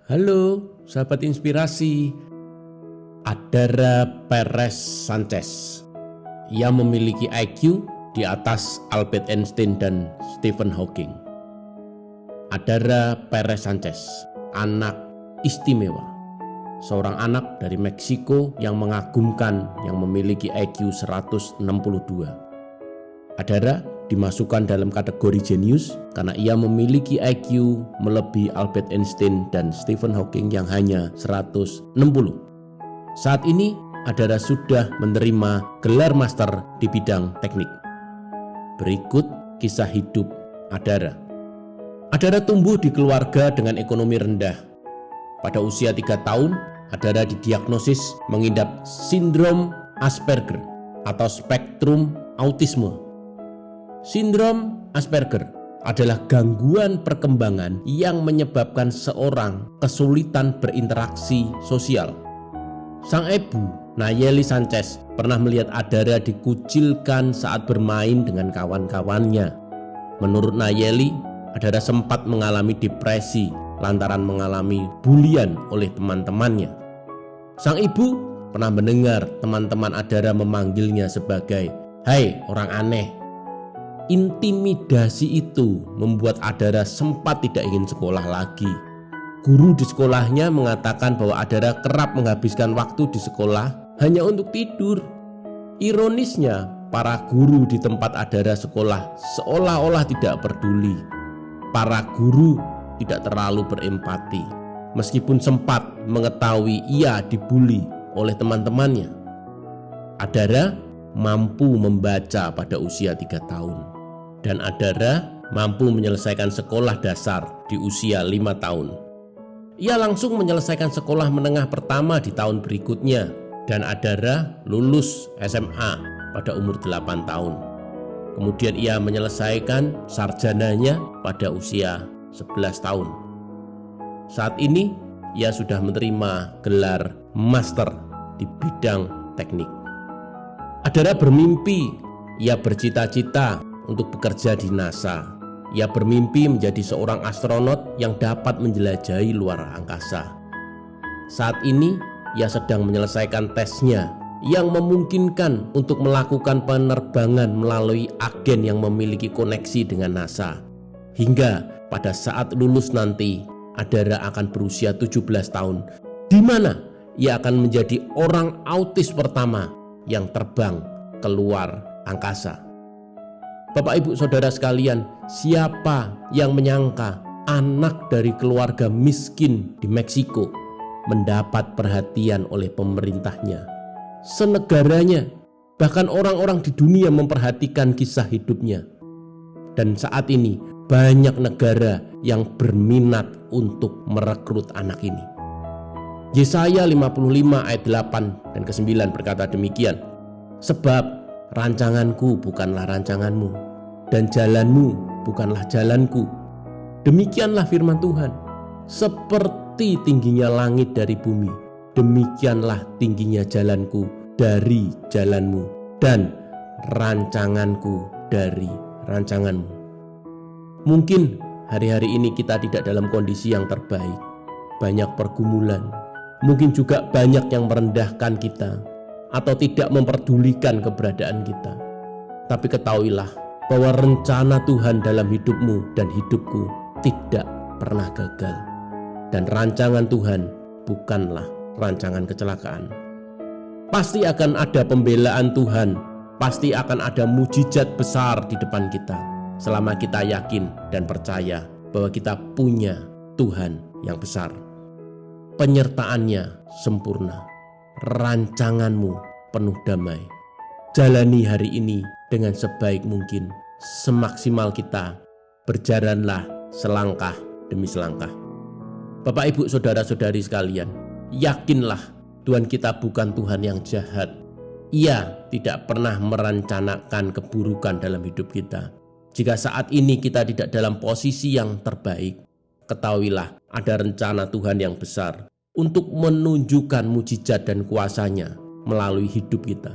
Halo, sahabat inspirasi. Adara Perez Sanchez. Ia memiliki IQ di atas Albert Einstein dan Stephen Hawking. Adara Perez Sanchez, anak istimewa. Seorang anak dari Meksiko yang mengagumkan yang memiliki IQ 162. Adara dimasukkan dalam kategori jenius karena ia memiliki IQ melebihi Albert Einstein dan Stephen Hawking yang hanya 160. Saat ini Adara sudah menerima gelar master di bidang teknik. Berikut kisah hidup Adara. Adara tumbuh di keluarga dengan ekonomi rendah. Pada usia 3 tahun, Adara didiagnosis mengidap sindrom Asperger atau spektrum autisme. Sindrom Asperger adalah gangguan perkembangan yang menyebabkan seorang kesulitan berinteraksi sosial. Sang ibu, Nayeli Sanchez, pernah melihat Adara dikucilkan saat bermain dengan kawan-kawannya. Menurut Nayeli, Adara sempat mengalami depresi lantaran mengalami bulian oleh teman-temannya. Sang ibu pernah mendengar teman-teman Adara memanggilnya sebagai "Hai orang aneh". Intimidasi itu membuat Adara sempat tidak ingin sekolah lagi. Guru di sekolahnya mengatakan bahwa Adara kerap menghabiskan waktu di sekolah hanya untuk tidur. Ironisnya, para guru di tempat Adara sekolah seolah-olah tidak peduli. Para guru tidak terlalu berempati, meskipun sempat mengetahui ia dibuli oleh teman-temannya. Adara mampu membaca pada usia 3 tahun. Dan Adara mampu menyelesaikan sekolah dasar di usia 5 tahun. Ia langsung menyelesaikan sekolah menengah pertama di tahun berikutnya. Dan Adara lulus SMA pada umur 8 tahun. Kemudian ia menyelesaikan sarjananya pada usia 11 tahun. Saat ini ia sudah menerima gelar master di bidang teknik. Adara bermimpi, ia bercita-cita untuk bekerja di NASA. Ia bermimpi menjadi seorang astronot yang dapat menjelajahi luar angkasa. Saat ini, ia sedang menyelesaikan tesnya yang memungkinkan untuk melakukan penerbangan melalui agen yang memiliki koneksi dengan NASA. Hingga pada saat lulus nanti, Adara akan berusia 17 tahun, di mana ia akan menjadi orang autis pertama yang terbang keluar angkasa. Bapak ibu saudara sekalian, siapa yang menyangka anak dari keluarga miskin di Meksiko mendapat perhatian oleh pemerintahnya, senegaranya, bahkan orang-orang di dunia memperhatikan kisah hidupnya. Dan saat ini banyak negara yang berminat untuk merekrut anak ini. Yesaya 55 ayat 8 dan ke-9 berkata demikian, "Sebab rancanganku bukanlah rancanganmu, dan jalanmu bukanlah jalanku. Demikianlah firman Tuhan. Seperti tingginya langit dari bumi, demikianlah tingginya jalanku dari jalanmu, dan rancanganku dari rancanganmu." Mungkin hari-hari ini kita tidak dalam kondisi yang terbaik. Banyak pergumulan. Mungkin juga banyak yang merendahkan kita atau tidak memperdulikan keberadaan kita. Tapi ketahuilah bahwa rencana Tuhan dalam hidupmu dan hidupku tidak pernah gagal. Dan rancangan Tuhan bukanlah rancangan kecelakaan. Pasti akan ada pembelaan Tuhan, pasti akan ada mujizat besar di depan kita, selama kita yakin dan percaya bahwa kita punya Tuhan yang besar. Penyertaannya sempurna. Rancanganmu penuh damai. Jalani hari ini dengan sebaik mungkin. Semaksimal kita, berjalanlah selangkah demi selangkah. Bapak ibu saudara-saudari sekalian, yakinlah Tuhan kita bukan Tuhan yang jahat. Ia tidak pernah merencanakan keburukan dalam hidup kita. Jika saat ini kita tidak dalam posisi yang terbaik, ketahuilah ada rencana Tuhan yang besar untuk menunjukkan mujizat dan kuasa-Nya melalui hidup kita.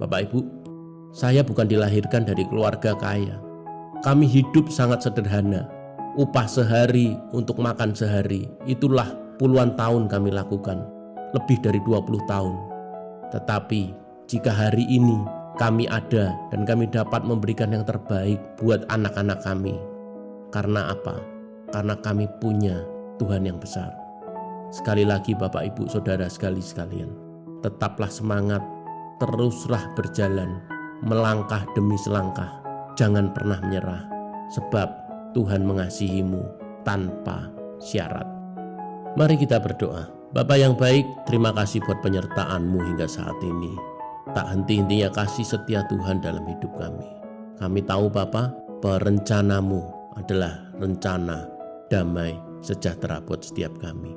Bapak Ibu, saya bukan dilahirkan dari keluarga kaya. Kami hidup sangat sederhana. upah sehari untuk makan sehari. Itulah puluhan tahun kami lakukan, lebih dari 20 tahun. Tetapi jika hari ini kami ada dan kami dapat memberikan yang terbaik buat anak-anak kami. Karena apa? Karena kami punya Tuhan yang besar. Sekali lagi Bapak Ibu Saudara sekalian, tetaplah semangat, teruslah berjalan, melangkah demi selangkah. Jangan pernah menyerah, sebab Tuhan mengasihimu tanpa syarat. Mari kita berdoa. Bapa yang baik, terima kasih buat penyertaan-Mu hingga saat ini. Tak henti-hentinya kasih setia Tuhan dalam hidup kami. Kami tahu Bapa, bahwa rencana-Mu adalah rencana damai sejahtera buat setiap kami.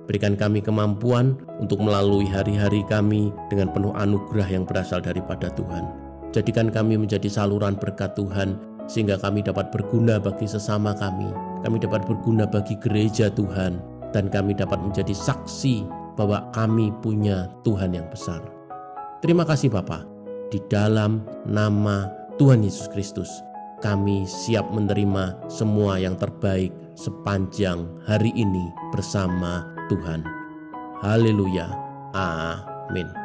Berikan kami kemampuan untuk melalui hari-hari kami dengan penuh anugerah yang berasal daripada Tuhan. Jadikan kami menjadi saluran berkat Tuhan, sehingga kami dapat berguna bagi sesama kami dapat berguna bagi gereja Tuhan, dan kami dapat menjadi saksi bahwa kami punya Tuhan yang besar. Terima kasih Bapa. Di dalam nama Tuhan Yesus Kristus, kami siap menerima semua yang terbaik sepanjang hari ini bersama Tuhan. Haleluya. Amin.